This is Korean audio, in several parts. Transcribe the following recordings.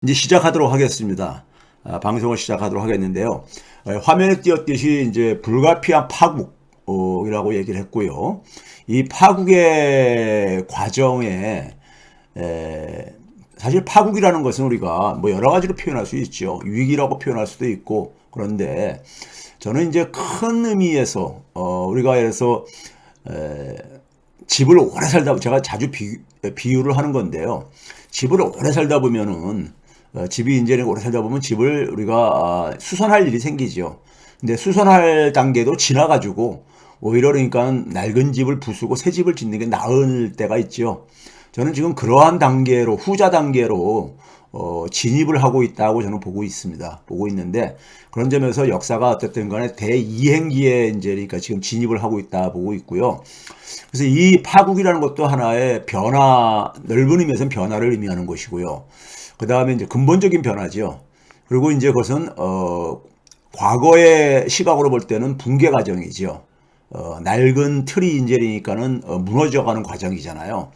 이제 시작하도록 하겠습니다. 방송을 시작하도록 하겠는데요. 화면에 띄었듯이 이제 불가피한 파국이라고 얘기를 했고요. 이 파국의 과정에 사실 파국이라는 것은 우리가 뭐 여러 가지로 표현할 수 있죠. 위기라고 표현할 수도 있고, 그런데 저는 이제 큰 의미에서 우리가 예를 들어서 집을 오래 살다 제가 자주 비유를 하는 건데요. 집을 오래 살다 보면은 집이 이제 오래 살다 보면 집을 우리가 수선할 일이 생기죠. 근데 수선할 단계도 지나가지고 오히려 그러니까 낡은 집을 부수고 새 집을 짓는 게 나을 때가 있죠. 저는 지금 그러한 단계로 후자 단계로 진입을 하고 있다고 저는 보고 있습니다. 보고 있는데 그런 점에서 역사가 어쨌든 간에 대이행기에 이제 그러니까 지금 진입을 하고 있다 보고 있고요. 그래서 이 파국이라는 것도 하나의 변화, 넓은 의미에서는 변화를 의미하는 것이고요. 그 다음에 이제 근본적인 변화죠. 그리고 이제 그것은 과거의 시각으로 볼 때는 붕괴 과정이죠. 낡은 틀이 이제니까는 무너져가는 과정이잖아요.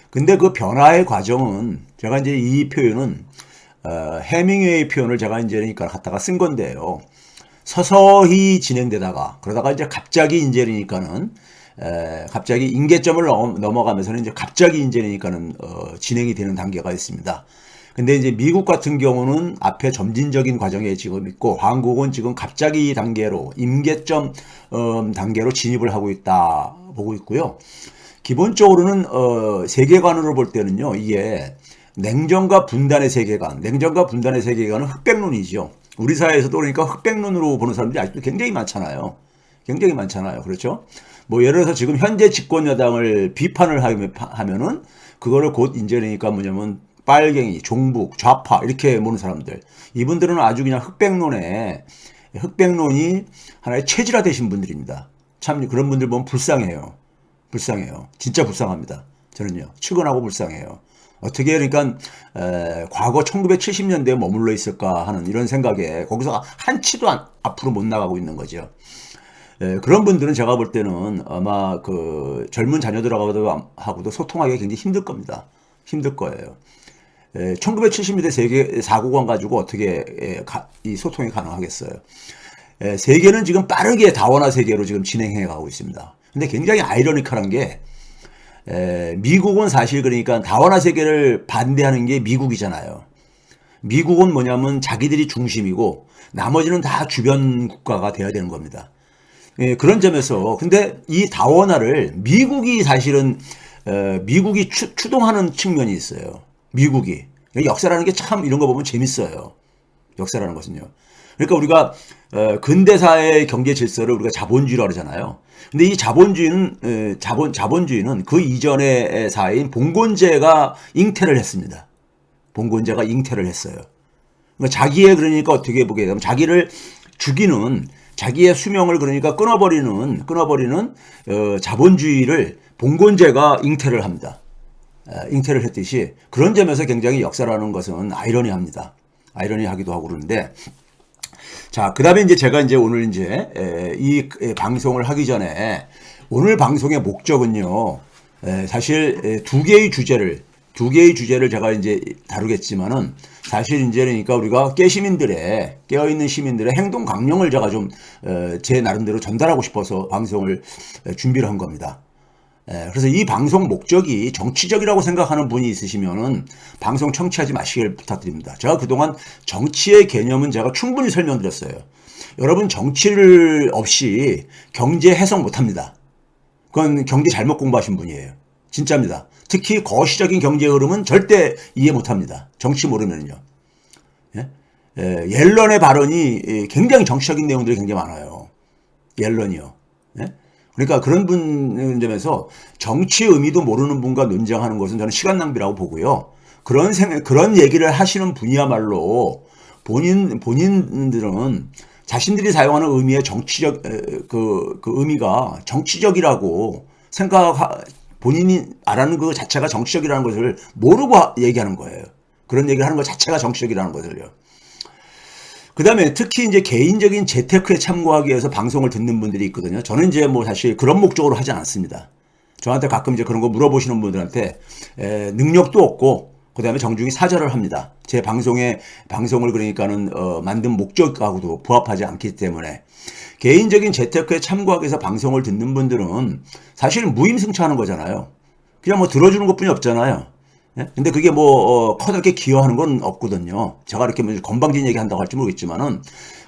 근데 그 변화의 과정은 제가 이제 이 표현은 해밍웨이 표현을 제가 이제 그러니까 갖다가 쓴 건데요. 서서히 진행되다가 그러다가 이제 갑자기 이제 그러니까는 갑자기 임계점을 넘어가면서는 이제 갑자기 이제 그러니까는 진행이 되는 단계가 있습니다. 근데 이제 미국 같은 경우는 앞에 점진적인 과정에 지금 있고 한국은 지금 갑자기 단계로 임계점 단계로 진입을 하고 있다 보고 있고요. 기본적으로는 세계관으로 볼 때는요. 이게 냉전과 분단의 세계관, 냉전과 분단의 세계관은 흑백론이죠. 우리 사회에서도 그러니까 흑백론으로 보는 사람들이 아직도 굉장히 많잖아요. 굉장히 많잖아요. 그렇죠? 뭐 예를 들어서 지금 현재 집권 여당을 비판을 하면은 그거를 곧 이제 그러니까 뭐냐면 빨갱이, 종북, 좌파 이렇게 보는 사람들. 이분들은 아주 그냥 흑백론이 하나의 체질화되신 분들입니다. 참 그런 분들 보면 불쌍해요. 불쌍해요. 진짜 불쌍합니다. 저는요. 측은하고 불쌍해요. 어떻게 그러니까 과거 1970년대에 머물러 있을까 하는 이런 생각에 거기서 한치도 앞으로 못 나가고 있는 거죠. 그런 분들은 제가 볼 때는 아마 그 젊은 자녀들하고도 소통하기가 굉장히 힘들 겁니다. 힘들 거예요. 1970년대 세계 사고관 가지고 어떻게 이 소통이 가능하겠어요. 세계는 지금 빠르게 다원화 세계로 지금 진행해 가고 있습니다. 근데 굉장히 아이러니컬한 게 미국은 사실 그러니까 다원화 세계를 반대하는 게 미국이잖아요. 미국은 뭐냐면 자기들이 중심이고 나머지는 다 주변 국가가 돼야 되는 겁니다. 그런 점에서 근데 이 다원화를 미국이 사실은 미국이 추동하는 측면이 있어요. 미국이. 역사라는 게 참 이런 거 보면 재밌어요. 역사라는 것은요. 그러니까 우리가 근대사의 경제 질서를 우리가 자본주의라고 그러잖아요. 근데 이 자본주의는 그 이전의 사회인 봉건제가 잉태를 했습니다. 봉건제가 잉태를 했어요. 그러니까 자기의 그러니까 어떻게 보게 되면 자기를 죽이는 자기의 수명을 그러니까 끊어버리는 자본주의를 봉건제가 잉태를 합니다. 잉태를 했듯이 그런 점에서 굉장히 역사라는 것은 아이러니합니다. 아이러니하기도 하고 그러는데 자, 그 다음에 이제 제가 이제 오늘 이제 이 방송을 하기 전에 오늘 방송의 목적은요, 사실 두 개의 주제를 제가 이제 다루겠지만은 사실 이제 그러니까 우리가 깨어있는 시민들의 행동 강령을 제가 좀 제 나름대로 전달하고 싶어서 방송을 준비를 한 겁니다. 그래서 이 방송 목적이 정치적이라고 생각하는 분이 있으시면은 방송 청취하지 마시길 부탁드립니다. 제가 그동안 정치의 개념은 제가 충분히 설명드렸어요. 여러분 정치를 없이 경제 해석 못합니다. 그건 경제 잘못 공부하신 분이에요. 진짜입니다. 특히 거시적인 경제 흐름은 절대 이해 못합니다. 정치 모르면요. 옐런의 발언이 굉장히 정치적인 내용들이 굉장히 많아요. 옐런이요. 그러니까 그런 점에서 정치의 의미도 모르는 분과 논쟁하는 것은 저는 시간 낭비라고 보고요. 그런 얘기를 하시는 분이야말로 본인들은 자신들이 사용하는 의미의 정치적, 그 의미가 정치적이라고 본인이 말하는 그 자체가 정치적이라는 것을 모르고 얘기하는 거예요. 그런 얘기를 하는 것 자체가 정치적이라는 것을요. 그 다음에 특히 이제 개인적인 재테크에 참고하기 위해서 방송을 듣는 분들이 있거든요. 저는 이제 뭐 사실 그런 목적으로 하지 않습니다. 저한테 가끔 이제 그런 거 물어보시는 분들한테 능력도 없고 그 다음에 정중히 사절을 합니다. 제 방송을 그러니까는, 만든 목적하고도 부합하지 않기 때문에. 개인적인 재테크에 참고하기 위해서 방송을 듣는 분들은 사실 무임승차하는 거잖아요. 그냥 뭐 들어주는 것 뿐이 없잖아요. 예? 근데 그게 뭐, 커다랗게 기여하는 건 없거든요. 제가 이렇게 뭐 건방진 얘기 한다고 할지 모르겠지만은,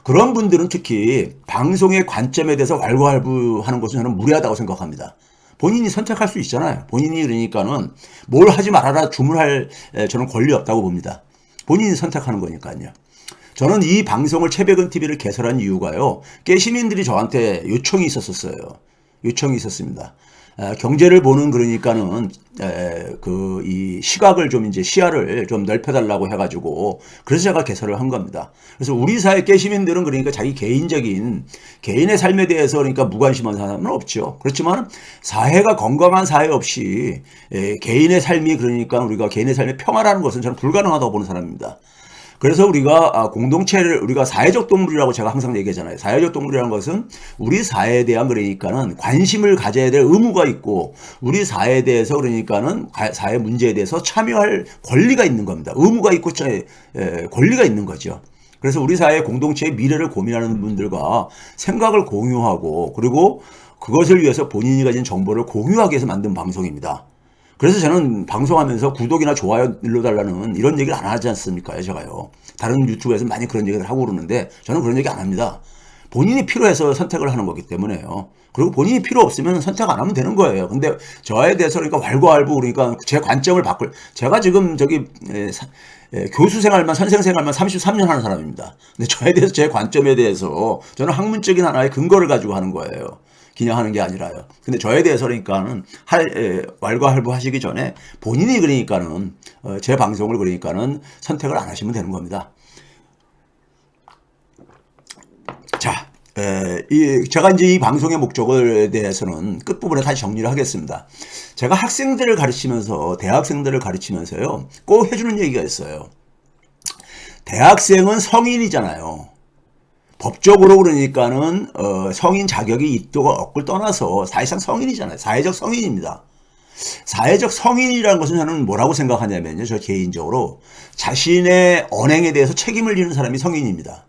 그런 분들은 특히 방송의 관점에 대해서 왈가왈부하는 것은 저는 무리하다고 생각합니다. 본인이 선택할 수 있잖아요. 본인이 그러니까는 뭘 하지 말아라 주문할 저는 권리 없다고 봅니다. 본인이 선택하는 거니까요. 저는 이 방송을 최백은 TV를 개설한 이유가요. 꽤 시민들이 저한테 요청이 있었어요. 요청이 있었습니다. 경제를 보는 그러니까는 이 시각을 좀 이제 시야를 좀 넓혀달라고 해가지고 그래서 제가 개설을 한 겁니다. 그래서 우리 사회 꽤 시민들은 그러니까 자기 개인의 삶에 대해서 그러니까 무관심한 사람은 없죠. 그렇지만 사회가 건강한 사회 없이 개인의 삶이 그러니까 우리가 개인의 삶의 평화라는 것은 저는 불가능하다고 보는 사람입니다. 그래서 우리가 사회적 동물이라고 제가 항상 얘기하잖아요. 사회적 동물이라는 것은 우리 사회에 대한 그러니까는 관심을 가져야 될 의무가 있고 우리 사회에 대해서 그러니까는 사회 문제에 대해서 참여할 권리가 있는 겁니다. 의무가 있고 권리가 있는 거죠. 그래서 우리 사회 공동체의 미래를 고민하는 분들과 생각을 공유하고 그리고 그것을 위해서 본인이 가진 정보를 공유하기 위해서 만든 방송입니다. 그래서 저는 방송하면서 구독이나 좋아요 눌러달라는 이런 얘기를 안 하지 않습니까? 제가요. 다른 유튜브에서 많이 그런 얘기를 하고 그러는데 저는 그런 얘기 안 합니다. 본인이 필요해서 선택을 하는 거기 때문에요. 그리고 본인이 필요 없으면 선택 안 하면 되는 거예요. 근데 저에 대해서 그러니까 왈가왈부 그러니까 제 관점을 제가 지금 교수 생활만 선생 생활만 33년 하는 사람입니다. 근데 저에 대해서 제 관점에 대해서 저는 학문적인 하나의 근거를 가지고 하는 거예요. 그냥 하는 게 아니라요. 근데 저에 대해서 그러니까는 왈가왈부 하시기 전에 본인이 그러니까는 제 방송을 그러니까는 선택을 안 하시면 되는 겁니다. 자, 제가 이제 이 방송의 목적에 대해서는 끝부분에 다시 정리를 하겠습니다. 제가 학생들을 가르치면서 대학생들을 가르치면서요 꼭 해주는 얘기가 있어요. 대학생은 성인이잖아요. 법적으로 그러니까는 성인 자격이 있고 없고를 떠나서 사실상 성인이잖아요. 사회적 성인입니다. 사회적 성인이라는 것은 저는 뭐라고 생각하냐면요. 저 개인적으로 자신의 언행에 대해서 책임을 지는 사람이 성인입니다.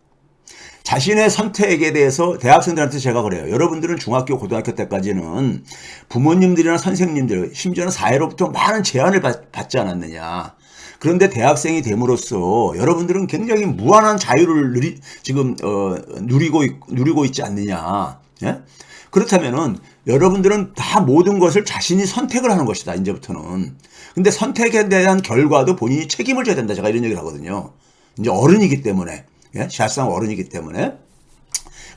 자신의 선택에 대해서 대학생들한테 제가 그래요. 여러분들은 중학교, 고등학교 때까지는 부모님들이나 선생님들, 심지어는 사회로부터 많은 제한을 받지 않았느냐. 그런데 대학생이 됨으로써 여러분들은 굉장히 무한한 자유를 누리고 있지 않느냐. 예? 그렇다면은 여러분들은 다 모든 것을 자신이 선택을 하는 것이다. 이제부터는. 근데 선택에 대한 결과도 본인이 책임을 져야 된다. 제가 이런 얘기를 하거든요. 이제 어른이기 때문에. 예? 사실상 어른이기 때문에.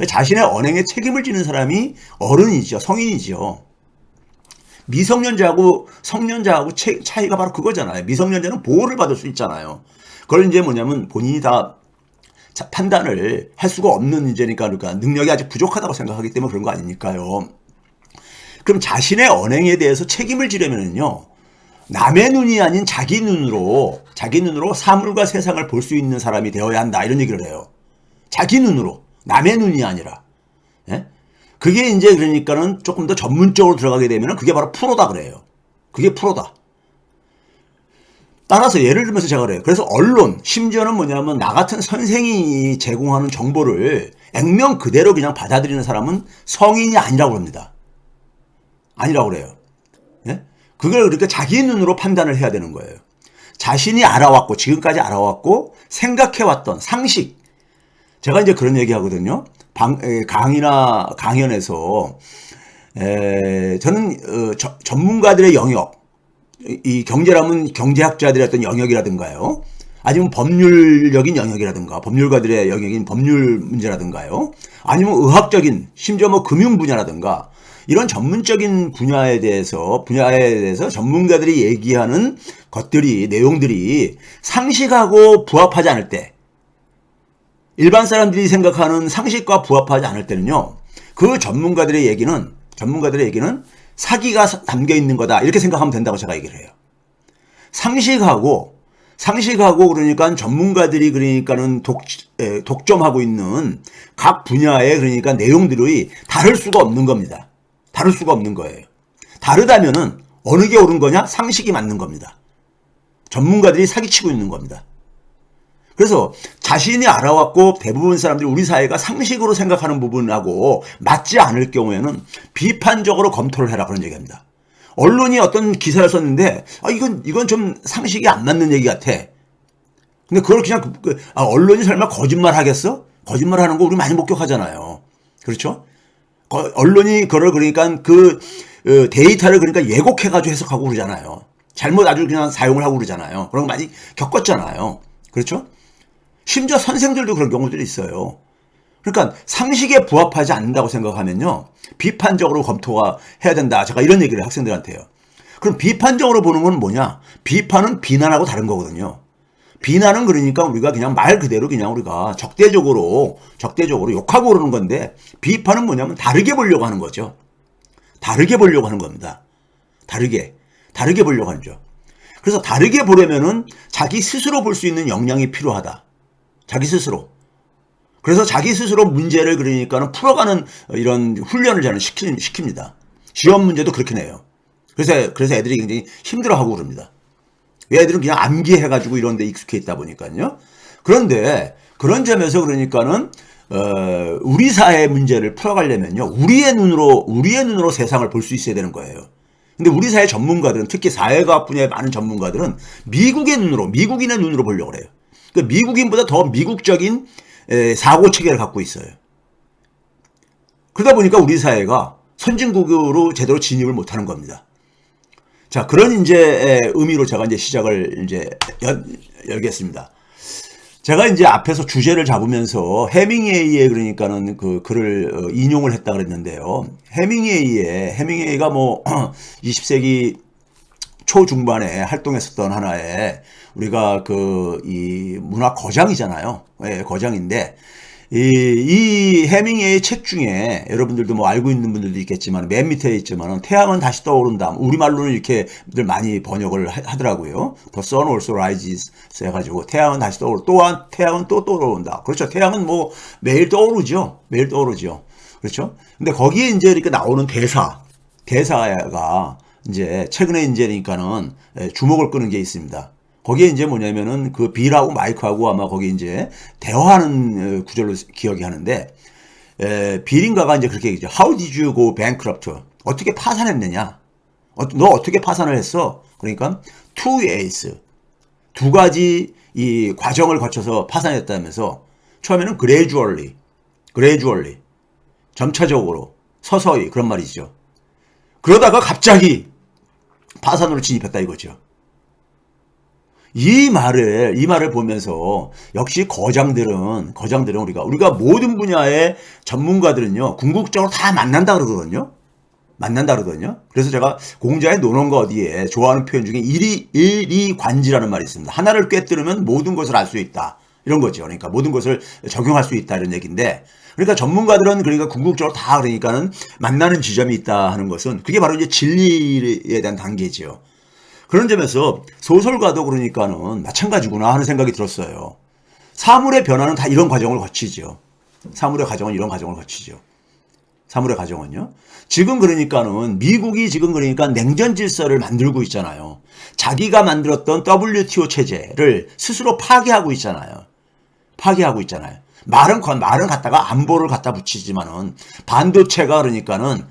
자신의 언행에 책임을 지는 사람이 어른이죠. 성인이죠. 미성년자하고 성년자하고 차이가 바로 그거잖아요. 미성년자는 보호를 받을 수 있잖아요. 그걸 이제 뭐냐면 본인이 다 판단을 할 수가 없는 이제니까 그러니까 능력이 아직 부족하다고 생각하기 때문에 그런 거 아니니까요. 그럼 자신의 언행에 대해서 책임을 지려면은요. 남의 눈이 아닌 자기 눈으로 사물과 세상을 볼 수 있는 사람이 되어야 한다. 이런 얘기를 해요. 자기 눈으로. 남의 눈이 아니라. 예? 그게 이제 그러니까는 조금 더 전문적으로 들어가게 되면 그게 바로 프로다 그래요. 그게 프로다. 따라서 예를 들면서 제가 그래요. 그래서 언론, 심지어는 뭐냐면 나 같은 선생이 제공하는 정보를 액면 그대로 그냥 받아들이는 사람은 성인이 아니라고 합니다. 아니라고 그래요. 예? 그걸 그러니까 자기 눈으로 판단을 해야 되는 거예요. 자신이 알아왔고 지금까지 알아왔고 생각해왔던 상식. 제가 이제 그런 얘기 하거든요. 강의나 강연에서 저는 전문가들의 영역, 이 경제라면 경제학자들의 어떤 영역이라든가요, 아니면 법률적인 영역이라든가 법률가들의 영역인 법률 문제라든가요, 아니면 의학적인 심지어 뭐 금융 분야라든가 이런 전문적인 분야에 대해서 전문가들이 얘기하는 내용들이 상식하고 부합하지 않을 때, 일반 사람들이 생각하는 상식과 부합하지 않을 때는요, 그 전문가들의 얘기는 사기가 담겨 있는 거다. 이렇게 생각하면 된다고 제가 얘기를 해요. 상식하고 그러니까 전문가들이 그러니까는 독점하고 있는 각 분야의 그러니까 내용들이 다를 수가 없는 겁니다. 다를 수가 없는 거예요. 다르다면은 어느 게 옳은 거냐? 상식이 맞는 겁니다. 전문가들이 사기치고 있는 겁니다. 그래서 자신이 알아왔고 대부분 사람들이 우리 사회가 상식으로 생각하는 부분하고 맞지 않을 경우에는 비판적으로 검토를 해라 그런 얘기합니다. 언론이 어떤 기사를 썼는데 이건 좀 상식이 안 맞는 얘기 같아. 근데 그걸 그냥 언론이 설마 거짓말 하겠어? 거짓말 하는 거 우리 많이 목격하잖아요. 그렇죠? 언론이 그걸 그러니까 데이터를 그러니까 왜곡해가지고 해석하고 그러잖아요. 잘못 아주 그냥 사용을 하고 그러잖아요. 그런 거 많이 겪었잖아요. 그렇죠? 심지어 선생들도 그런 경우들이 있어요. 그러니까 상식에 부합하지 않는다고 생각하면요. 비판적으로 검토가 해야 된다. 제가 이런 얘기를 학생들한테 해요. 그럼 비판적으로 보는 건 뭐냐? 비판은 비난하고 다른 거거든요. 비난은 그러니까 우리가 그냥 말 그대로 그냥 우리가 적대적으로 욕하고 그러는 건데 비판은 뭐냐면 다르게 보려고 하는 거죠. 다르게 보려고 하는 겁니다. 다르게 보려고 하는 거죠. 그래서 다르게 보려면은 자기 스스로 볼 수 있는 역량이 필요하다. 자기 스스로. 그래서 자기 스스로 문제를 그러니까는 풀어가는 이런 훈련을 저는 시킵니다. 시험 문제도 그렇게 내요. 그래서 애들이 굉장히 힘들어하고 그럽니다. 애들은 그냥 암기해가지고 이런 데 익숙해 있다 보니까요. 그런데 그런 점에서 그러니까는 우리 사회의 문제를 풀어가려면요. 우리의 눈으로 세상을 볼 수 있어야 되는 거예요. 근데 우리 사회 전문가들은 특히 사회과학 분야의 많은 전문가들은 미국인의 눈으로 보려고 그래요. 그러니까 미국인보다 더 미국적인 사고 체계를 갖고 있어요. 그러다 보니까 우리 사회가 선진국으로 제대로 진입을 못하는 겁니다. 자, 그런 이제 의미로 제가 이제 시작을 이제 열겠습니다. 제가 이제 앞에서 주제를 잡으면서 해밍웨이의 그러니까는 그 글을 인용을 했다 그랬는데요. 해밍웨이가 뭐 20세기 초중반에 활동했었던 하나의 우리가 이 문화 거장이잖아요. 예, 거장인데 이 해밍웨이 책 중에 여러분들도 뭐 알고 있는 분들도 있겠지만 맨 밑에 있지만은 태양은 다시 떠오른다. 우리말로는 이렇게들 많이 번역을 하더라고요. The sun also rises 해가지고 태양은 다시 또한 태양은 또 떠오른다. 그렇죠. 태양은 뭐 매일 떠오르죠. 그렇죠. 근데 거기에 이제 이렇게 나오는 대사가 이제 최근에 이제 그러니까는 주목을 끄는 게 있습니다. 거기에 이제 뭐냐면은 그 빌하고 마이크하고 아마 거기 이제 대화하는 구절로 기억이 하는데, 빌인가가 이제 그렇게 얘기죠. How did you go bankrupt? 어떻게 파산했느냐? 너 어떻게 파산을 했어? 그러니까 two ways. 두 가지 이 과정을 거쳐서 파산했다면서 처음에는 gradually. 점차적으로, 서서히 그런 말이죠. 그러다가 갑자기 파산으로 진입했다 이거죠. 이 말을 보면서 역시 거장들은 우리가 모든 분야의 전문가들은요, 궁극적으로 다 만난다 그러거든요. 그래서 제가 공자의 논언과 어디에 좋아하는 표현 중에 일이관지라는 말이 있습니다. 하나를 꿰뚫으면 모든 것을 알 수 있다. 이런 거죠. 그러니까 모든 것을 적용할 수 있다 이런 얘기인데, 그러니까 전문가들은 그러니까 궁극적으로 다 그러니까는 만나는 지점이 있다 하는 것은 그게 바로 이제 진리에 대한 단계죠. 그런 점에서 소설가도 그러니까는 마찬가지구나 하는 생각이 들었어요. 사물의 변화는 다 이런 과정을 거치죠. 사물의 과정은요. 지금 그러니까는 미국이 지금 그러니까 냉전 질서를 만들고 있잖아요. 자기가 만들었던 WTO 체제를 스스로 파괴하고 있잖아요. 말은 갖다가 안보를 갖다 붙이지만은 반도체가 그러니까는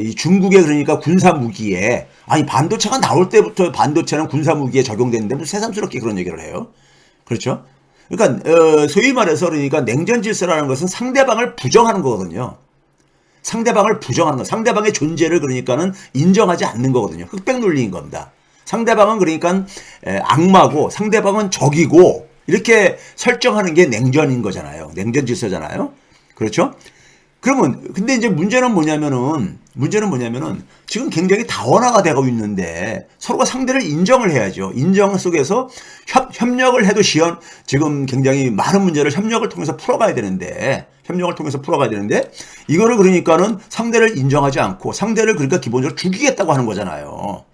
이 중국의 그러니까 군사 무기에 반도체가 나올 때부터 반도체는 군사 무기에 적용되는데 무슨 새삼스럽게 그런 얘기를 해요. 그렇죠? 그러니까 소위 말해서 그러니까 냉전 질서라는 것은 상대방을 부정하는 거거든요. 상대방의 존재를 그러니까는 인정하지 않는 거거든요. 흑백 논리인 겁니다. 상대방은 그러니까 악마고 상대방은 적이고 이렇게 설정하는 게 냉전인 거잖아요. 냉전 질서잖아요. 그렇죠? 그러면 근데 이제 문제는 뭐냐면은 지금 굉장히 다원화가 되고 있는데 서로가 상대를 인정을 해야죠. 인정 속에서 협력을 해도 지금 굉장히 많은 문제를 협력을 통해서 풀어가야 되는데 이거를 그러니까는 상대를 인정하지 않고 상대를 그러니까 기본적으로 죽이겠다고 하는 거잖아요.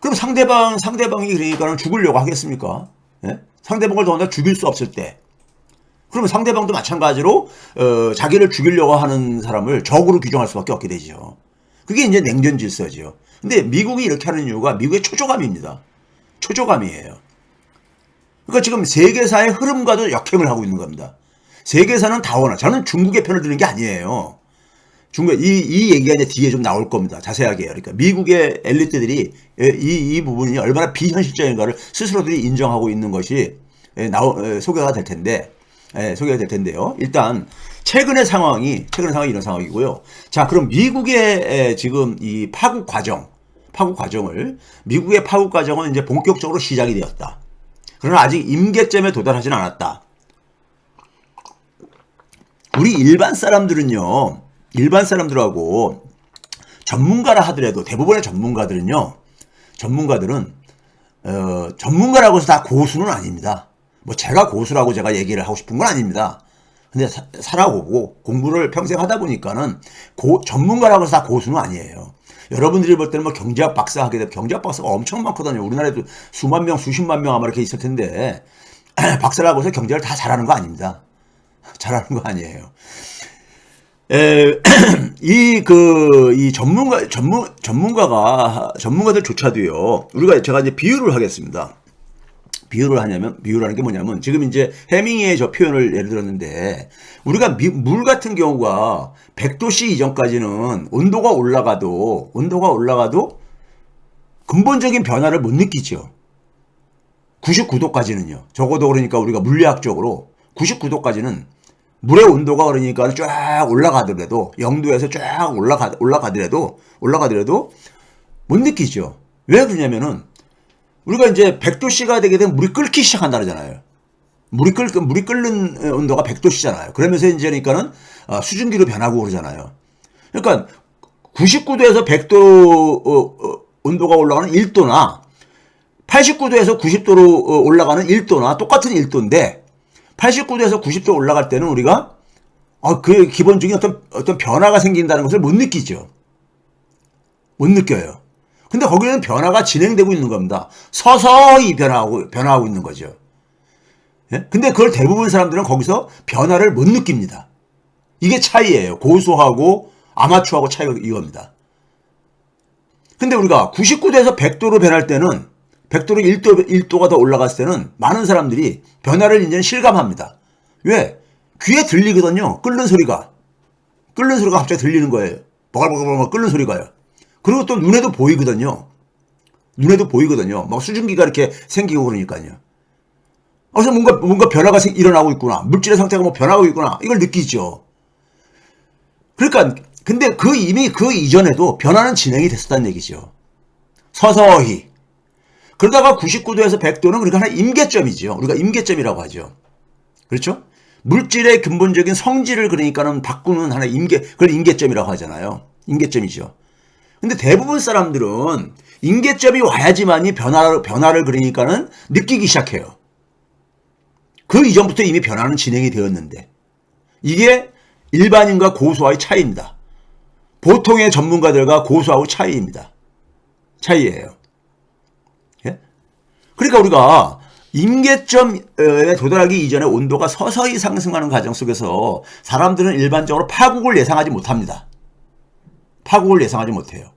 그럼 상대방이 그러니까는 죽으려고 하겠습니까? 예? 상대방을 더군다나 죽일 수 없을 때. 그러면 상대방도 마찬가지로 자기를 죽이려고 하는 사람을 적으로 규정할 수밖에 없게 되죠. 그게 이제 냉전 질서죠. 근데 미국이 이렇게 하는 이유가 미국의 초조감입니다. 초조감이에요. 그러니까 지금 세계사의 흐름과도 역행을 하고 있는 겁니다. 세계사는 다원화. 저는 중국의 편을 드는 게 아니에요. 중국 이 얘기가 이제 뒤에 좀 나올 겁니다. 자세하게. 그러니까 미국의 엘리트들이 이 부분이 얼마나 비현실적인가를 스스로들이 인정하고 있는 것이 소개가 될 텐데, 소개가 될 텐데요. 일단 최근의 상황이 이런 상황이고요. 자, 그럼 미국의 지금 이 파국 과정을 미국의 파국 과정은 이제 본격적으로 시작이 되었다. 그러나 아직 임계점에 도달하지는 않았다. 우리 일반 사람들은요, 일반 사람들하고 전문가라 하더라도 대부분의 전문가들은 전문가라고 해서 다 고수는 아닙니다. 뭐 제가 고수라고 제가 얘기를 하고 싶은 건 아닙니다. 근데 살아보고 공부를 평생 하다 보니까는 전문가라고 해서 다 고수는 아니에요. 여러분들이 볼 때는 뭐 경제학 박사 하게 되면 경제학 박사가 엄청 많거든요. 우리나라에도 수만 명, 수십만 명 아마 이렇게 있을 텐데 박사라고 해서 경제를 다 잘하는 거 아닙니다. 잘하는 거 아니에요. 이 전문가들조차도요, 제가 이제 비유를 하겠습니다. 비유라는 게 뭐냐면, 지금 이제 해밍웨이의 저 표현을 예를 들었는데, 우리가 물 같은 경우가 100도씨 이전까지는 온도가 올라가도 근본적인 변화를 못 느끼죠. 99도까지는요. 적어도 그러니까 우리가 물리학적으로 99도까지는 물의 온도가 그러니까 쫙 올라가더라도 0도에서 쫙 올라가더라도 못 느끼죠. 왜 그러냐면은 우리가 이제 100도씨가 되게 되면 물이 끓기 시작한다 그러잖아요. 물이 끓는 온도가 100도씨잖아요. 그러면서 이제 그러니까는 수증기로 변하고 그러잖아요. 그러니까 99도에서 100도 온도가 올라가는 1도나 89도에서 90도로 올라가는 1도나 똑같은 1도인데 89도에서 90도 올라갈 때는 우리가 그 기본적인 어떤 변화가 생긴다는 것을 못 느끼죠. 못 느껴요. 근데 거기는 변화가 진행되고 있는 겁니다. 서서히 변화하고 있는 거죠. 예? 근데 그걸 대부분 사람들은 거기서 변화를 못 느낍니다. 이게 차이예요. 고수하고 아마추어하고 차이가 이겁니다. 근데 우리가 99도에서 100도로 변할 때는 100도로 1도가 더 올라갔을 때는 많은 사람들이 변화를 이제는 실감합니다. 왜? 귀에 들리거든요. 끓는 소리가 갑자기 들리는 거예요. 버글버글 끓는 소리가요. 그리고 또 눈에도 보이거든요. 막 수증기가 이렇게 생기고 그러니까요. 그래서 뭔가 변화가 일어나고 있구나. 물질의 상태가 뭐 변하고 있구나. 이걸 느끼죠. 그러니까 근데 이미 그 이전에도 변화는 진행이 됐었다는 얘기죠. 서서히. 그러다가 99도에서 100도는 우리가 하나의 임계점이죠. 우리가 임계점이라고 하죠. 그렇죠? 물질의 근본적인 성질을 그러니까는 바꾸는 하나의 그걸 임계점이라고 하잖아요. 임계점이죠. 근데 대부분 사람들은 임계점이 와야지만이 변화를 그러니까는 느끼기 시작해요. 그 이전부터 이미 변화는 진행이 되었는데. 이게 일반인과 고수와의 차이입니다. 보통의 전문가들과 고수하고 차이예요. 그러니까 우리가 임계점에 도달하기 이전에 온도가 서서히 상승하는 과정 속에서 사람들은 일반적으로 파국을 예상하지 못합니다. 파국을 예상하지 못해요.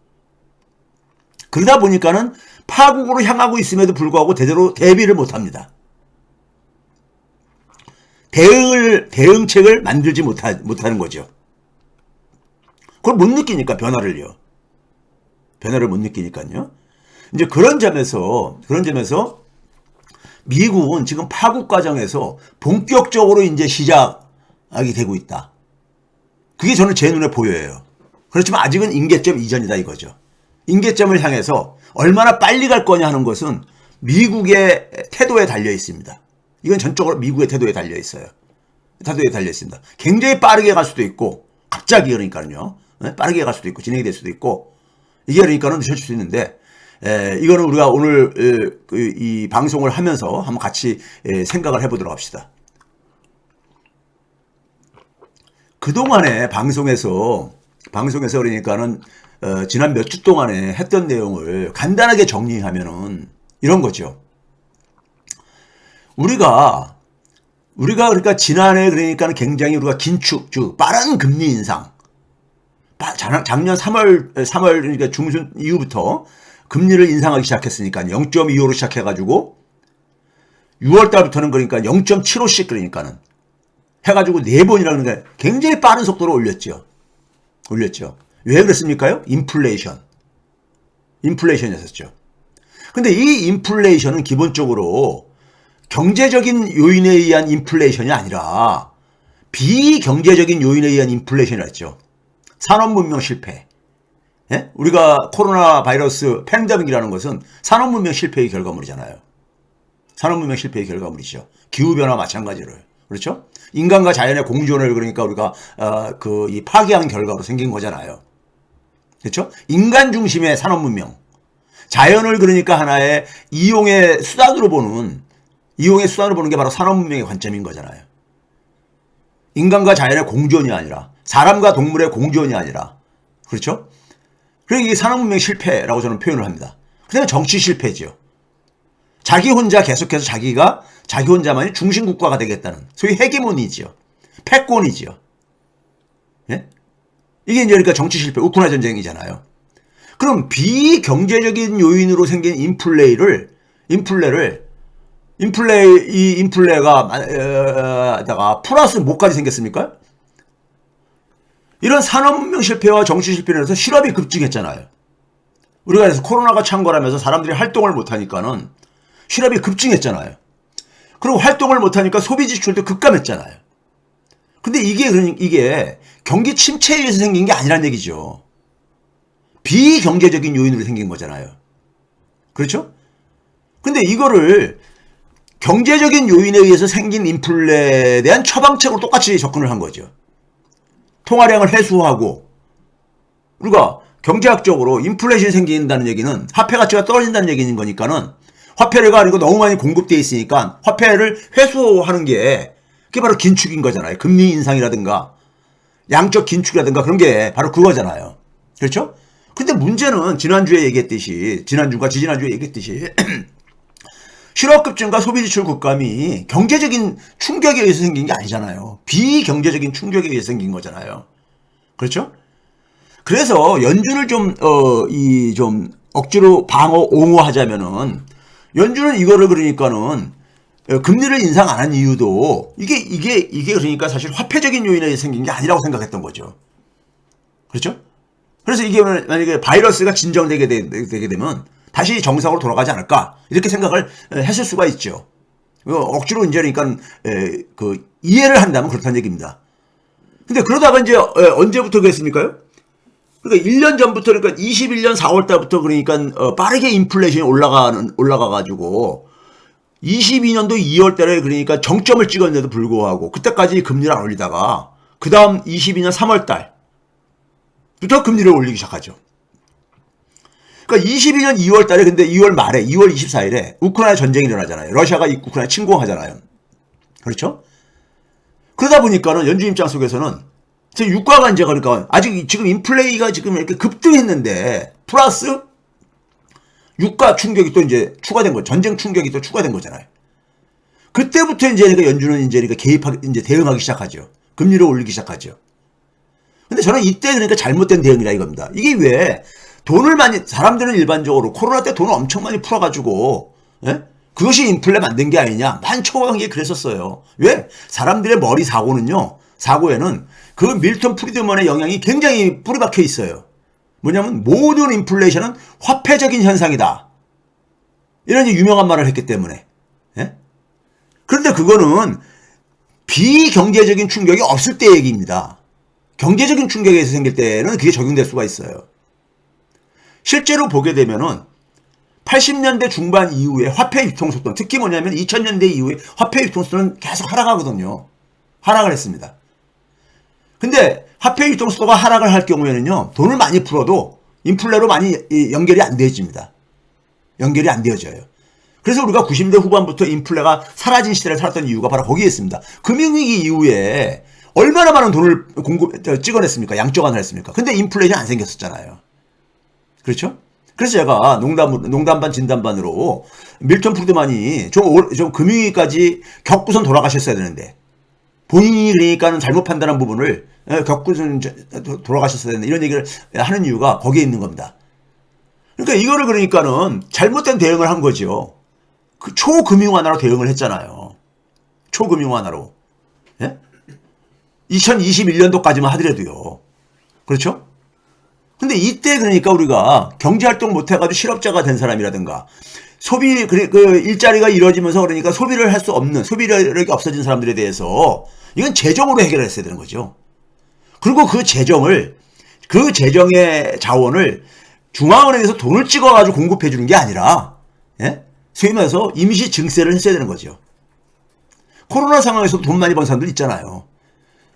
그러다 보니까는 파국으로 향하고 있음에도 불구하고 제대로 대비를 못합니다. 대응책을 만들지 못하는 거죠. 그걸 못 느끼니까 변화를 못 느끼니까요. 이제 그런 점에서 미국은 지금 파국 과정에서 본격적으로 이제 시작이 되고 있다. 그게 저는 제 눈에 보여요. 그렇지만 아직은 임계점 이전이다 이거죠. 임계점을 향해서 얼마나 빨리 갈 거냐 하는 것은 미국의 태도에 달려 있습니다. 이건 전적으로 미국의 태도에 달려 있어요. 태도에 달려 있습니다. 굉장히 빠르게 갈 수도 있고 갑자기 그러니까요. 빠르게 갈 수도 있고 진행이 될 수도 있고 이게 그러니까는 늦춰질 수 있는데 이거는 우리가 오늘 이 방송을 하면서 한번 같이 생각을 해보도록 합시다. 그동안에 방송에서 그러니까는 지난 몇 주 동안에 했던 내용을 간단하게 정리하면은 이런 거죠. 우리가 그러니까 지난해 그러니까는 굉장히 우리가 긴축, 빠른 금리 인상, 작년 3월 그러니까 중순 이후부터 금리를 인상하기 시작했으니까 0.25로 시작해가지고 6월 달부터는 그러니까 0.75씩 그러니까는 해가지고 4번이라는 게 굉장히 빠른 속도로 올렸죠. 왜 그랬습니까요? 인플레이션이었었죠. 근데 이 인플레이션은 기본적으로 경제적인 요인에 의한 인플레이션이 아니라 비경제적인 요인에 의한 인플레이션이었죠. 산업문명 실패. 예? 우리가 코로나 바이러스 팬데믹이라는 것은 산업문명 실패의 결과물이잖아요. 산업문명 실패의 결과물이죠. 기후변화 마찬가지로. 그렇죠? 인간과 자연의 공존을 그러니까 우리가 이 파괴한 결과로 생긴 거잖아요. 그렇죠? 인간 중심의 산업문명. 자연을 그러니까 하나의 이용의 수단으로 보는 게 바로 산업문명의 관점인 거잖아요. 인간과 자연의 공존이 아니라 사람과 동물의 공존이 아니라 그렇죠? 그래서 이게 산업문명 실패라고 저는 표현을 합니다. 그다음에 정치 실패죠. 자기 혼자 계속해서 자기 혼자만이 중심국가가 되겠다는 소위 헤게모니지요. 패권이지요. 예? 이게 이제 그러니까 정치 실패, 우크라이나 전쟁이잖아요. 그럼 비경제적인 요인으로 생긴 인플레가 플러스 뭐까지 생겼습니까? 이런 산업문명 실패와 정치 실패로 해서 실업이 급증했잖아요. 우리가 그래서 코로나가 창궐하면서 사람들이 활동을 못하니까는 실업이 급증했잖아요. 그리고 활동을 못하니까 소비 지출도 급감했잖아요. 근데 이게 경기 침체에 의해서 생긴 게 아니란 얘기죠. 비경제적인 요인으로 생긴 거잖아요. 그렇죠? 근데 이거를 경제적인 요인에 의해서 생긴 인플레에 대한 처방책으로 똑같이 접근을 한 거죠. 통화량을 회수하고 우리가 경제학적으로 인플레이션이 생긴다는 얘기는 화폐 가치가 떨어진다는 얘기인 거니까는 화폐가 아니고 너무 많이 공급되어 있으니까 화폐를 회수하는 게 그게 바로 긴축인 거잖아요. 금리 인상이라든가 양적 긴축이라든가 그런 게 바로 그거잖아요. 그렇죠? 근데 문제는 지난주인가 지지난주에 얘기했듯이 실업급증과 소비지출 급감이 경제적인 충격에 의해서 생긴 게 아니잖아요. 비경제적인 충격에 의해서 생긴 거잖아요. 그렇죠? 그래서 연준을 좀 억지로 옹호하자면은 연준은 이거를 그러니까는 금리를 인상 안 한 이유도 이게 그러니까 사실 화폐적인 요인에 의해서 생긴 게 아니라고 생각했던 거죠. 그렇죠? 그래서 이게 만약에 바이러스가 진정되게 되면 다시 정상으로 돌아가지 않을까 이렇게 생각을 했을 수가 있죠. 억지로 이제 그러니까 이해를 한다면 그렇다는 얘기입니다. 근데 그러다가 이제 언제부터 그랬습니까요? 그러니까 1년 전부터 그러니까 21년 4월 달부터 그러니까 빠르게 인플레이션이 올라가가지고 22년도 2월 달에 그러니까 정점을 찍었는데도 불구하고 그때까지 금리를 안 올리다가 그 다음 22년 3월 달부터 금리를 올리기 시작하죠. 그러니까 22년 2월 달에 근데 2월 말에 2월 24일에 우크라이나 전쟁이 일어나잖아요. 러시아가 우크라이나 침공하잖아요. 그렇죠? 그러다 보니까는 연준 입장 속에서는 유가가 이제 그러니까 아직 지금 인플레이가 지금 이렇게 급등했는데 플러스 유가 충격이 또 이제 추가된 거, 전쟁 충격이 또 추가된 거잖아요. 그때부터 이제 그러니까 연준은 이제 그러니까 대응하기 시작하죠. 금리를 올리기 시작하죠. 근데 저는 이때 그러니까 잘못된 대응이라 이겁니다. 이게 왜 사람들은 일반적으로 코로나 때 돈을 엄청 많이 풀어가지고, 예? 그것이 인플레 만든 게 아니냐. 초강한 게 그랬었어요. 왜? 사람들의 머리 사고에는 그 밀턴 프리드먼의 영향이 굉장히 뿌리박혀 있어요. 뭐냐면 모든 인플레이션은 화폐적인 현상이다. 이런 유명한 말을 했기 때문에. 예? 그런데 그거는 비경제적인 충격이 없을 때 얘기입니다. 경제적인 충격에서 생길 때는 그게 적용될 수가 있어요. 실제로 보게 되면은 80년대 중반 이후에 화폐 유통속도는 특히 뭐냐면 2000년대 이후에 화폐 유통속도는 계속 하락하거든요. 하락을 했습니다. 근데 화폐 유통속도가 하락을 할 경우에는요. 돈을 많이 풀어도 인플레로 많이 연결이 안 되어집니다. 연결이 안 되어져요. 그래서 우리가 90년대 후반부터 인플레가 사라진 시대를 살았던 이유가 바로 거기에 있습니다. 금융위기 이후에 얼마나 많은 돈을 찍어냈습니까? 양적완화를 했습니까? 근데 인플레이션이 안 생겼었잖아요. 그렇죠? 그래서 제가 농담 반 진담 반으로 밀턴 프리드만이 좀 금융위기까지 겪고선 돌아가셨어야 되는데 본인이 그러니까는 잘못 판단한 부분을 겪고 돌아가셨어야 된다. 이런 얘기를 하는 이유가 거기에 있는 겁니다. 그러니까 이거를 그러니까는 잘못된 대응을 한 거죠. 그 초금융 완화로 대응을 했잖아요. 초금융 완화로. 예? 2021년도까지만 하더라도요. 그렇죠? 근데 이때 그러니까 우리가 경제활동 못해가지고 실업자가 된 사람이라든가 소비, 그 일자리가 이루어지면서 그러니까 소비를 할 수 없는, 소비력이 없어진 사람들에 대해서 이건 재정으로 해결했어야 되는 거죠. 그리고 그 재정의 자원을 중앙은행에서 돈을 찍어가지고 공급해 주는 게 아니라, 예? 소위 말해서 임시 증세를 했어야 되는 거죠. 코로나 상황에서 돈 많이 번 사람들 있잖아요.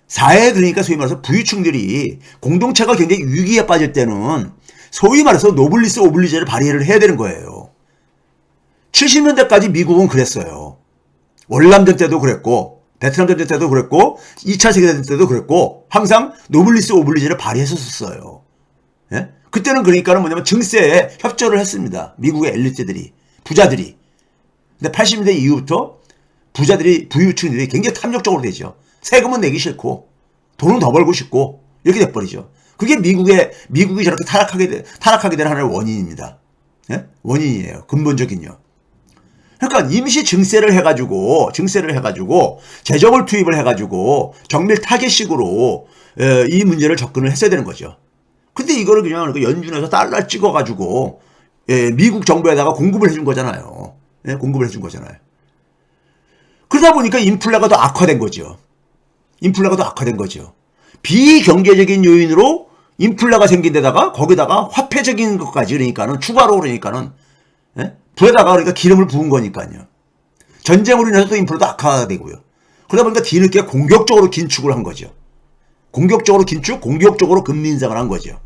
사회 그러니까 소위 말해서 부유층들이 공동체가 굉장히 위기에 빠질 때는 소위 말해서 노블리스 오블리제를 발휘를 해야 되는 거예요. 70년대까지 미국은 그랬어요. 월남전 때도 그랬고 베트남전 때도 그랬고 2차 세계대전 때도 그랬고 항상 노블리스 오블리제를 발휘했었어요. 예? 그때는 그러니까는 뭐냐면 증세에 협조를 했습니다. 미국의 엘리트들이, 부자들이. 근데 80년대 이후부터 부유층들이 굉장히 탐욕적으로 되죠. 세금은 내기 싫고 돈은 더 벌고 싶고 이렇게 돼버리죠. 그게 미국이 저렇게 타락하게 되는 하나의 원인입니다. 예? 원인이에요. 근본적인요. 그러니까 임시 증세를 해가지고 재정을 투입을 해가지고 정밀 타겟식으로 이 문제를 접근을 했어야 되는 거죠. 근데 이거를 그냥 연준에서 달러 찍어가지고 미국 정부에다가 공급을 해준 거잖아요. 예? 공급을 해준 거잖아요. 그러다 보니까 인플레가 더 악화된 거죠. 비경제적인 요인으로 인플레가 생긴 데다가 거기다가 화폐적인 것까지 그러니까는 추가로 그러니까는 불에다가 그러니까 기름을 부은 거니까요. 전쟁으로 인해서 또 인플레도 악화되고요. 그러다 보니까 뒤늦게 공격적으로 긴축을 한 거죠. 공격적으로 금리 인상을 한 거죠.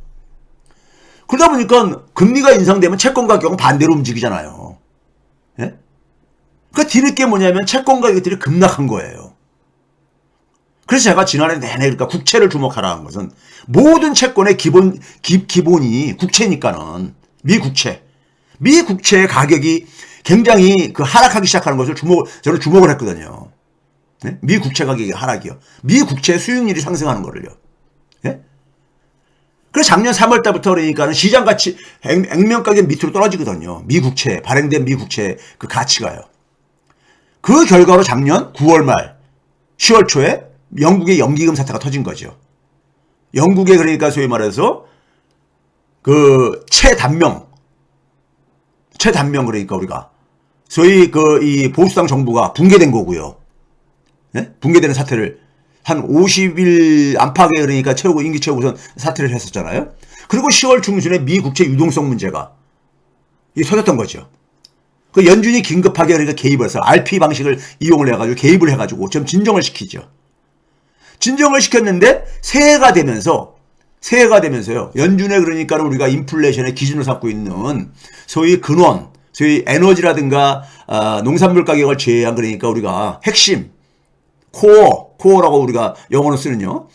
그러다 보니까 금리가 인상되면 채권 가격은 반대로 움직이잖아요. 예? 그러니까 뒤늦게 뭐냐면 채권 가격들이 급락한 거예요. 그래서 제가 지난해 내내 그러니까 국채를 주목하라는 것은 모든 채권의 기본이 국채니까는 미국채의 가격이 굉장히 하락하기 시작하는 것을 저는 주목을 했거든요. 네? 미국채 가격의 하락이요. 미국채 수익률이 상승하는 거를요. 예? 그래서 작년 3월 달부터 그러니까는 시장 가치 액면 가격 밑으로 떨어지거든요. 발행된 미국채 그 가치가요. 그 결과로 작년 9월 말 10월 초에 영국의 연기금 사태가 터진 거죠. 영국에 그러니까 소위 말해서 그 최단명 그러니까 우리가 소위 이 보수당 정부가 붕괴된 거고요. 네? 붕괴되는 사태를 한 50일 안팎에 그러니까 임기 채우고선 사태를 했었잖아요. 그리고 10월 중순에 미 국채 유동성 문제가 터졌던 거죠. 그 연준이 긴급하게 그러니까 개입을 해서 RP 방식을 이용을 해가지고 개입을 해가지고 좀 진정을 시키죠. 진정을 시켰는데 새해가 되면서요. 연준에 그러니까 우리가 인플레이션의 기준을 삼고 있는 소위 근원, 소위 에너지라든가 농산물 가격을 제외한 그러니까 우리가 핵심 코어라고 우리가 영어로 쓰는요.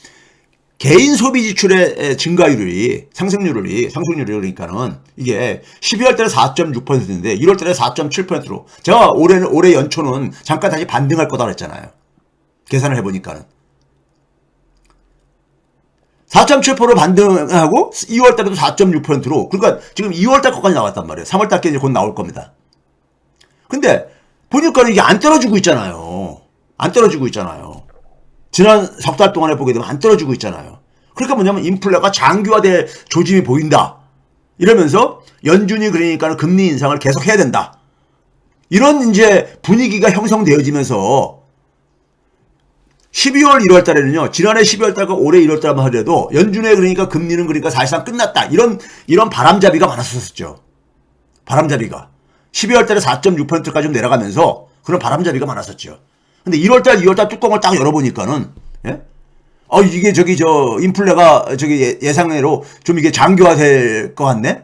개인 소비 지출의 증가율이 상승률이 그러니까는 이게 12월 달에 4.6%인데 1월 달에 4.7%로 제가 올해 연초는 잠깐 다시 반등할 거다 그랬잖아요. 계산을 해보니까는 4.7% 반등하고 2월 달에도 4.6%로 그러니까 지금 2월 달 것까지 나왔단 말이에요. 3월 달께 이제 곧 나올 겁니다. 근데 보니까 이게 안 떨어지고 있잖아요. 지난 석 달 동안에 보게 되면 안 떨어지고 있잖아요. 그러니까 뭐냐면 인플레가 장기화될 조짐이 보인다. 이러면서 연준이 그러니까 금리 인상을 계속 해야 된다. 이런 이제 분위기가 형성되어지면서 12월 1월 달에는요. 지난해 12월 달과 올해 1월 달만 하더라도 연준의 그러니까 금리는 그러니까 사실상 끝났다. 이런 바람잡이가 많았었죠. 바람잡이가 12월 달에 4.6%까지 좀 내려가면서 그런 바람잡이가 많았었죠. 근데 1월 달, 2월 달 뚜껑을 딱 열어보니까는 예? 이게 인플레가 예상외로 좀 이게 장기화될 것 같네.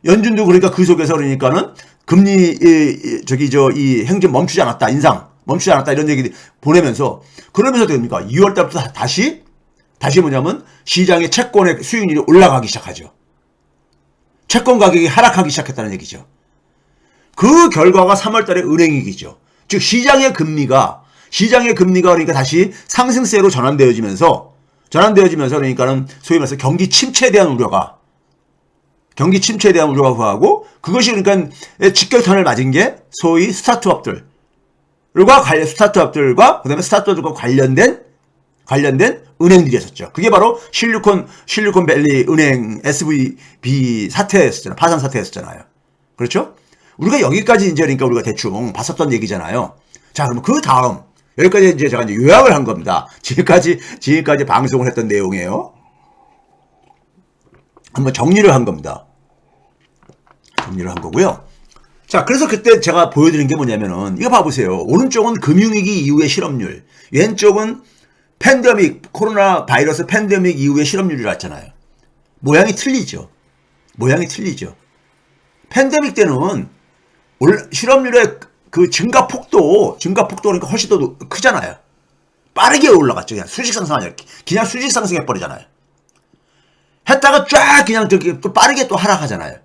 연준도 그러니까 그 속에서 그러니까는 금리 이 행진 멈추지 않았다. 인상 멈추지 않았다. 이런 얘기 보내면서 그러면서 됩니까? 2월 달부터 다시 뭐냐면 시장의 채권의 수익률이 올라가기 시작하죠. 채권 가격이 하락하기 시작했다는 얘기죠. 그 결과가 3월 달에 은행위기죠. 즉 시장의 금리가 그러니까 다시 상승세로 전환되어지면서 전환되어지면서 그러니까는 소위 말해서 경기 침체에 대한 우려가 후하고 그것이 그러니까 직격탄을 맞은 게 소위 스타트업들과 그다음에 스타트업들과 관련된 은행들이었었죠. 그게 바로 실리콘밸리 은행 SVB 사태였었잖아요. 파산 사태였었잖아요. 그렇죠? 우리가 여기까지 이제 그러니까 우리가 대충 봤었던 얘기잖아요. 자, 그럼 그 다음 여기까지 이제 제가 이제 요약을 한 겁니다. 지금까지 방송을 했던 내용이에요. 한번 정리를 한 겁니다. 정리를 한 거고요. 자, 그래서 그때 제가 보여드린 게 뭐냐면은 이거 봐보세요. 오른쪽은 금융위기 이후의 실업률, 왼쪽은 코로나 바이러스 팬데믹 이후의 실업률이 났잖아요. 모양이 틀리죠. 팬데믹 때는 실업률의 그 증가폭도 그러니까 훨씬 더 크잖아요. 빠르게 올라갔죠. 그냥 수직 상승해 버리잖아요. 했다가 쫙 그냥 또 빠르게 또 하락하잖아요.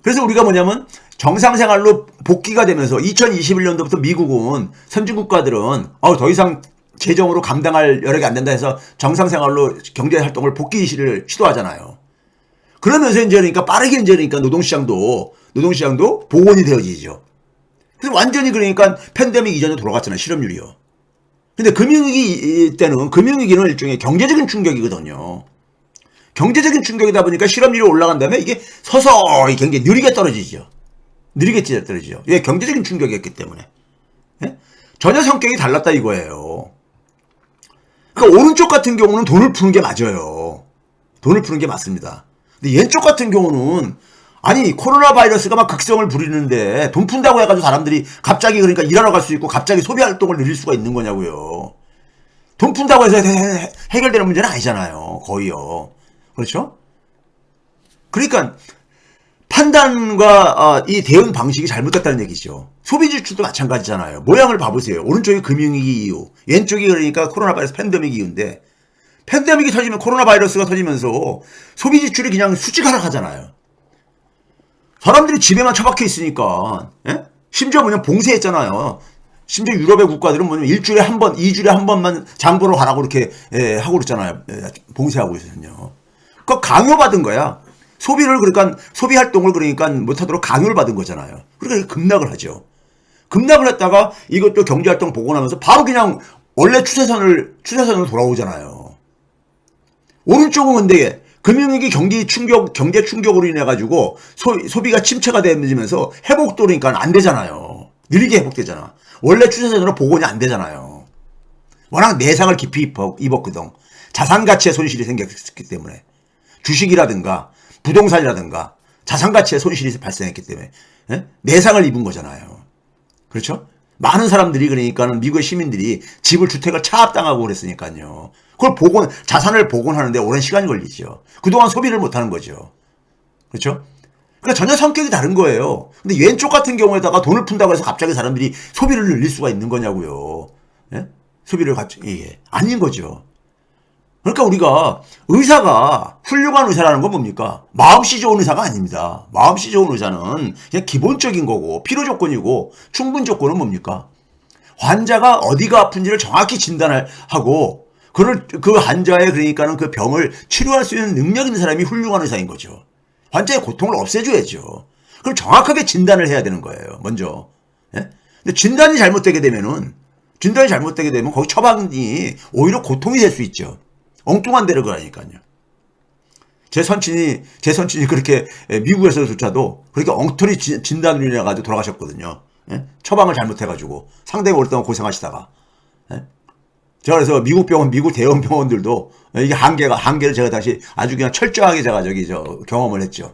그래서 우리가 뭐냐면 정상생활로 복귀가 되면서 2021년도부터 미국은 선진국가들은 더 이상 재정으로 감당할 여력이 안 된다 해서 정상생활로 경제활동을 복귀를 시도하잖아요. 그러면서 이제 그러니까 빠르게 이제 그러니까 노동시장도 복원이 되어지죠. 그래서 완전히 그러니까 팬데믹 이전에 돌아갔잖아요. 실업률이요. 근데 금융위기는 일종의 경제적인 충격이거든요. 경제적인 충격이다 보니까 실업률이 올라간 다음에 이게 서서히 굉장히 느리게 떨어지죠. 왜? 경제적인 충격이었기 때문에. 예? 전혀 성격이 달랐다 이거예요. 그러니까 오른쪽 같은 경우는 돈을 푸는 게 맞아요. 돈을 푸는 게 맞습니다. 근데 왼쪽 같은 경우는 아니 코로나 바이러스가 막 극성을 부리는데 돈 푼다고 해가지고 사람들이 갑자기 그러니까 일하러 갈 수 있고 갑자기 소비 활동을 늘릴 수가 있는 거냐고요. 돈 푼다고 해서 해결되는 문제는 아니잖아요. 거의요. 그렇죠? 그러니까 판단과 이 대응 방식이 잘못됐다는 얘기죠. 소비 지출도 마찬가지잖아요. 모양을 봐보세요. 오른쪽이 금융위기 이후, 왼쪽이 그러니까 코로나 바이러스 팬데믹 이후인데 팬데믹이 터지면 코로나 바이러스가 터지면서 소비 지출이 그냥 수직 하락하잖아요. 사람들이 집에만 처박혀 있으니까 심지어 뭐냐 봉쇄했잖아요. 심지어 유럽의 국가들은 뭐냐면 일주일에 한 번, 2주일에 한 번만 장 보러 가라고 이렇게 하고 그랬잖아요. 봉쇄하고 있었거든요. 그러니까 강요받은 거야. 그러니까 소비 활동을 그러니까 못하도록 강요를 받은 거잖아요. 그러니까 급락을 하죠. 급락을 했다가 이것도 경제 활동 복원하면서 바로 그냥 원래 추세선으로 돌아오잖아요. 오른쪽은 근데 금융위기 경제 충격으로 인해 가지고 소비가 침체가 되면서 회복도 그러니까 안 되잖아요. 느리게 회복되잖아. 원래 추세선으로 복원이 안 되잖아요. 워낙 내상을 깊이 입었거든. 자산 가치의 손실이 생겼기 때문에. 주식이라든가 부동산이라든가 자산 가치의 손실이 발생했기 때문에 내상을 입은 거잖아요. 그렇죠? 많은 사람들이 그러니까는 미국의 시민들이 주택을 차압당하고 그랬으니까요. 그걸 자산을 복원하는데 오랜 시간이 걸리죠. 그동안 소비를 못하는 거죠. 그렇죠? 그러니까 전혀 성격이 다른 거예요. 근데 왼쪽 같은 경우에다가 돈을 푼다고 해서 갑자기 사람들이 소비를 늘릴 수가 있는 거냐고요. 소비를 아닌 거죠. 그러니까 우리가 의사가 훌륭한 의사라는 건 뭡니까? 마음씨 좋은 의사가 아닙니다. 마음씨 좋은 의사는 그냥 기본적인 거고 필요 조건이고 충분 조건은 뭡니까? 환자가 어디가 아픈지를 정확히 진단을 하고 그 환자의 그러니까는 그 병을 치료할 수 있는 능력 있는 사람이 훌륭한 의사인 거죠. 환자의 고통을 없애줘야죠. 그럼 정확하게 진단을 해야 되는 거예요. 먼저. 근데 진단이 잘못되게 되면 거기 처방이 오히려 고통이 될 수 있죠. 엉뚱한 데를 가니까요. 제 선친이 그렇게 미국에서조차도 그렇게 엉터리 진단으로 인해 가지고 돌아가셨거든요. 처방을 잘못해가지고 상당히 오랫동안 고생하시다가. 제가 그래서 미국 대형 병원들도 이게 한계를 제가 다시 아주 그냥 철저하게 제가 경험을 했죠.